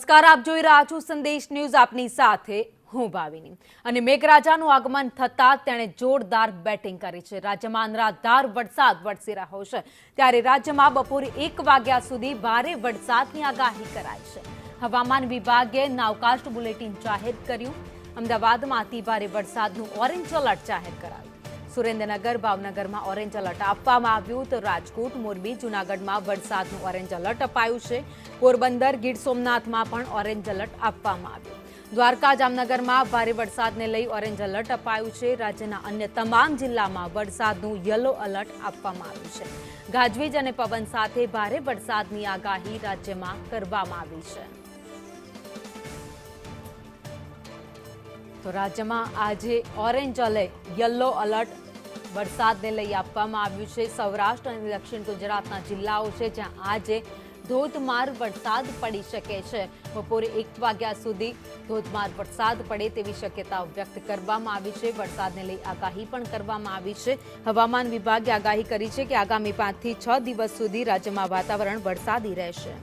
નમસ્કાર, આપ જોઈ રહ્યા છો સંદેશ ન્યૂઝ. આપની સાથે હું ભાવિની. અને મેઘરાજાનું આગમન થતાં તેણે જોરદાર બેટિંગ કરી છે. રાજ્યમાં અનરાધાર વરસાદ વરસી રહ્યો છે, ત્યારે રાજ્યમાં બપોરે 1 વાગ્યા સુધી ભારે વરસાદની આગાહી કરાઈ છે. હવામાન વિભાગે નાવકાસ્ટ બુલેટિન જાહેર કર્યું. અમદાવાદમાં અતિભારે વરસાદનું ઓરેન્જ એલર્ટ જાહેર કરાયું. સુરેન્દ્રનગર, ભાવનગરમાં ઓરેન્જ એલર્ટ આપવામાં આવ્યું, તો રાજકોટ, મોરબી, જૂનાગઢમાં વરસાદનું ઓરેન્જ એલર્ટ અપાયું છે. પોરબંદર, ગીર સોમનાથમાં પણ ઓરેન્જ એલર્ટ આપવામાં આવ્યું. દ્વારકા, જામનગરમાં ભારે વરસાદને લઈ ઓરેન્જ એલર્ટ અપાયું છે. રાજ્યના અન્ય તમામ જિલ્લામાં વરસાદનું યલો એલર્ટ આપવામાં આવ્યું છે. ગાજવીજ અને પવન સાથે ભારે વરસાદની આગાહી રાજ્યમાં કરવામાં આવી છે. તો રાજ્યમાં આજે ઓરેન્જ એલર્ટ, યલો એલર્ટ વરસાદને લઈ આપવામાં આવ્યું છે. સૌરાષ્ટ્ર અને દક્ષિણ ગુજરાતના જિલ્લાઓ છે જ્યાં આજે ધોધમાર વરસાદ પડી શકે છે. બપોરે 1 વાગ્યા સુધી ધોધમાર વરસાદ પડે તેવી શક્યતા વ્યક્ત કરવામાં આવી છે. વરસાદને લઈ આગાહી પણ કરવામાં આવી છે. હવામાન વિભાગે આગાહી કરી છે કે આગામી 5 થી 6 દિવસ સુધી રાજ્યમાં વાતાવરણ વરસાદી રહેશે.